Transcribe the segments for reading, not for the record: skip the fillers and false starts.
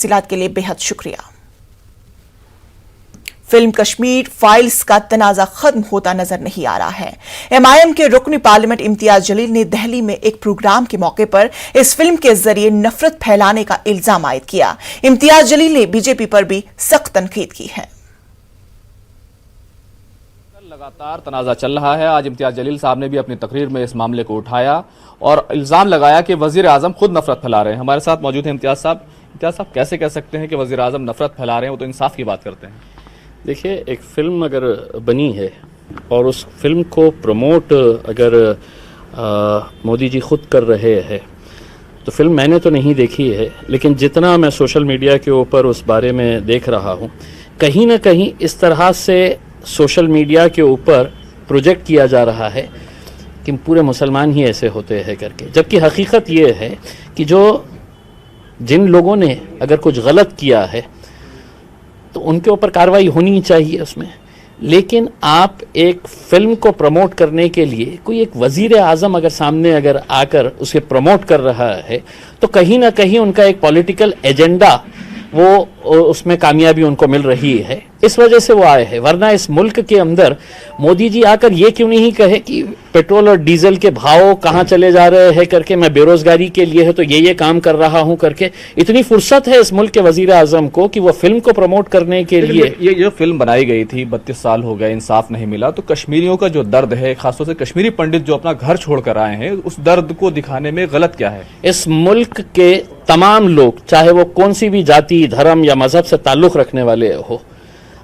तफसीलात के लिए बेहद शुक्रिया। फिल्म कश्मीर फाइल्स का तनाजा खत्म होता नजर नहीं आ रहा है। एमआईएम के रुकन पार्लियामेंट इम्तियाज जलील ने दिल्ली में एक प्रोग्राम के मौके पर इस फिल्म के जरिए नफरत फैलाने का इल्जाम आयद किया। इम्तियाज जलील ने बीजेपी पर भी सख्त तनकीद की है। लगातार तनाजा चल रहा है। आज इम्तियाज जलील साहब ने भी अपनी तकरीर में इस मामले को उठाया और इल्जाम लगाया कि वजीर आजम खुद नफरत फैला रहे हैं। हमारे साथ मौजूद हैं इम्तियाज साहब। इम्तियाज साहब, कैसे कह सकते हैं कि वजीर आजम नफरत फैला रहे हैं? वो तो इंसाफ की बात करते हैं। देखिए, एक फ़िल्म अगर बनी है और उस फिल्म को प्रमोट अगर मोदी जी खुद कर रहे हैं तो फिल्म मैंने तो नहीं देखी है, लेकिन जितना मैं सोशल मीडिया के ऊपर उस बारे में देख रहा हूँ, कहीं ना कहीं इस तरह से सोशल मीडिया के ऊपर प्रोजेक्ट किया जा रहा है कि पूरे मुसलमान ही ऐसे होते हैं करके, जबकि हकीकत ये है कि जिन लोगों ने अगर कुछ गलत किया है तो उनके ऊपर कार्रवाई होनी चाहिए उसमें। लेकिन आप एक फिल्म को प्रमोट करने के लिए कोई एक वजीर आज़म अगर सामने अगर आकर उसे प्रमोट कर रहा है तो कहीं ना कहीं उनका एक पॉलिटिकल एजेंडा वो उसमें कामयाबी उनको मिल रही है, इस वजह से वो आए हैं। वरना इस मुल्क के अंदर मोदी जी आकर ये क्यों नहीं कहे कि पेट्रोल और डीजल के भाव कहाँ चले जा रहे हैं करके, मैं बेरोजगारी के लिए है तो ये काम कर रहा हूँ करके। इतनी फुर्सत है इस मुल्क के वजीर आजम को कि वो फिल्म को प्रमोट करने के लिए। ये फिल्म बनाई गई थी, 32 साल हो गए, इंसाफ नहीं मिला। तो कश्मीरियों का जो दर्द है, खासतौर से कश्मीरी पंडित जो अपना घर छोड़कर आए हैं, उस दर्द को दिखाने में गलत क्या है? इस मुल्क के तमाम लोग, चाहे वो कौन सी भी जाति, धर्म या मजहब से ताल्लुक रखने वाले हो,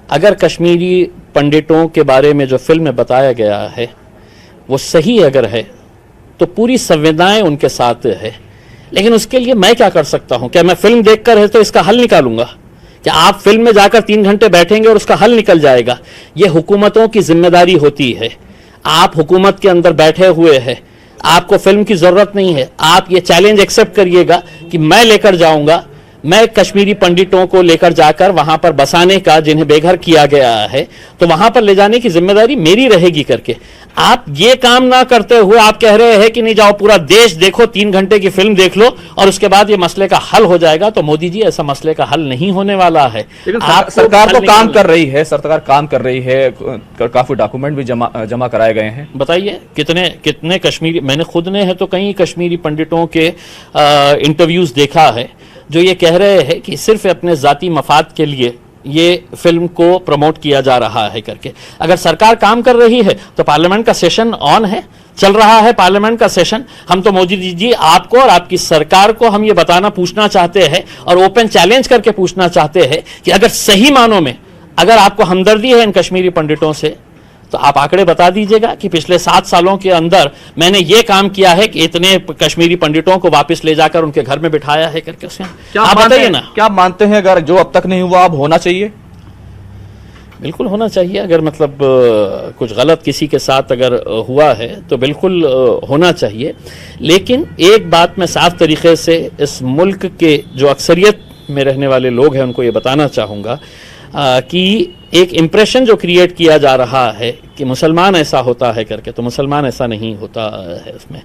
अगर कश्मीरी पंडितों के बारे में जो फिल्म में बताया गया है वो सही अगर है तो पूरी संवेदनाएं उनके साथ है। लेकिन उसके लिए मैं क्या कर सकता हूं? क्या मैं फिल्म देखकर है तो इसका हल निकालूंगा? क्या आप फिल्म में जाकर 3 घंटे बैठेंगे और उसका हल निकल जाएगा? ये हुकूमतों की जिम्मेदारी होती है। आप हुकूमत के अंदर बैठे हुए हैं, आपको फिल्म की जरूरत नहीं है। आप ये चैलेंज एक्सेप्ट करिएगा कि मैं लेकर जाऊंगा, मैं कश्मीरी पंडितों को लेकर जाकर वहां पर बसाने का, जिन्हें बेघर किया गया है, तो वहां पर ले जाने की जिम्मेदारी मेरी रहेगी करके। आप ये काम ना करते हुए आप कह रहे हैं कि नहीं जाओ पूरा देश देखो, 3 घंटे की फिल्म देख लो और उसके बाद ये मसले का हल हो जाएगा। तो मोदी जी, ऐसा मसले का हल नहीं होने वाला है। सरकार तो काम कर रही है, सरकार काम कर रही है, काफी डॉक्यूमेंट भी जमा कराए गए हैं। बताइए कितने कश्मीरी, मैंने खुद ने है तो कई कश्मीरी पंडितों के इंटरव्यूज देखा है जो ये कह रहे हैं कि सिर्फ अपने जाती मफाद के लिए ये फिल्म को प्रमोट किया जा रहा है करके। अगर सरकार काम कर रही है तो पार्लियामेंट का सेशन ऑन है, चल रहा है पार्लियामेंट का सेशन। हम तो मोदी जी आपको और आपकी सरकार को हम ये पूछना चाहते हैं और ओपन चैलेंज करके पूछना चाहते हैं कि अगर सही मानों में अगर आपको हमदर्दी है इन कश्मीरी पंडितों से तो आप आंकड़े बता दीजिएगा कि पिछले 7 सालों के अंदर मैंने ये काम किया है कि इतने कश्मीरी पंडितों को वापस ले जाकर उनके घर में बिठाया है करके। आप बताइए ना, क्या मानते हैं अगर जो अब तक नहीं हुआ अब होना चाहिए? बिल्कुल होना चाहिए। अगर मतलब कुछ गलत किसी के साथ अगर हुआ है तो बिल्कुल होना चाहिए। लेकिन एक बात मैं साफ तरीके से इस मुल्क के जो अक्सरियत में रहने वाले लोग हैं उनको ये बताना चाहूँगा कि एक इम्प्रेशन जो क्रिएट किया जा रहा है कि मुसलमान ऐसा होता है करके, तो मुसलमान ऐसा नहीं होता है। इसमें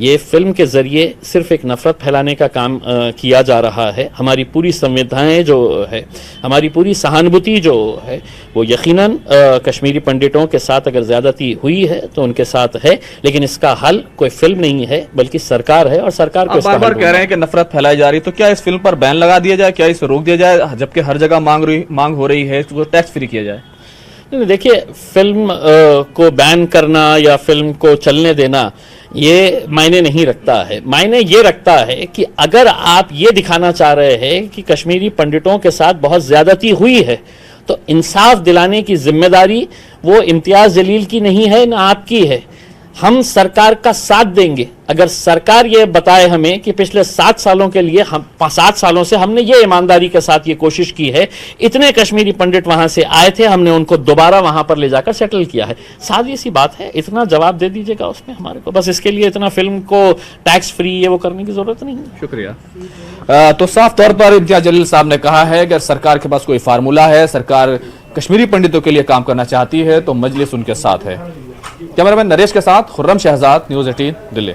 ये फिल्म के ज़रिए सिर्फ एक नफ़रत फैलाने का काम किया जा रहा है। हमारी पूरी संवेदनाएं जो है, हमारी पूरी सहानुभूति जो है, वो यकीनन कश्मीरी पंडितों के साथ अगर ज़्यादती हुई है तो उनके साथ है। लेकिन इसका हल कोई फिल्म नहीं है बल्कि सरकार है और सरकार को बार बार कह रहे हैं कि नफरत फैलाई जा रही, तो क्या इस फिल्म पर बैन लगा दिया जाए? क्या इसे रोक दिया जाए? जबकि हर जगह मांग हो रही है, इसको टैक्स फ्री किया जाए। देखिए, फिल्म को बैन करना या फिल्म को चलने देना ये मायने नहीं रखता है। मायने ये रखता है कि अगर आप ये दिखाना चाह रहे हैं कि कश्मीरी पंडितों के साथ बहुत ज्यादती हुई है तो इंसाफ दिलाने की जिम्मेदारी वो इम्तियाज जलील की नहीं है, ना आपकी है। हम सरकार का साथ देंगे अगर सरकार ये बताए हमें कि पिछले 7 सालों के लिए 7 सालों से हमने ये ईमानदारी के साथ ये कोशिश की है, इतने कश्मीरी पंडित वहां से आए थे, हमने उनको दोबारा वहां पर ले जाकर सेटल किया है। सादी सी बात है, इतना जवाब दे दीजिएगा उसमें हमारे को। बस इसके लिए इतना फिल्म को टैक्स फ्री ये वो करने की जरूरत नहीं है। शुक्रिया। तो साफ तौर पर इम्तियाज जलील साहब ने कहा है कि सरकार के पास कोई फार्मूला है, सरकार कश्मीरी पंडितों के लिए काम करना चाहती है तो मजलिस उनके साथ है। कैमरामैन नरेश के साथ खुर्रम शहजाद, न्यूज़ 18 दिल्ली।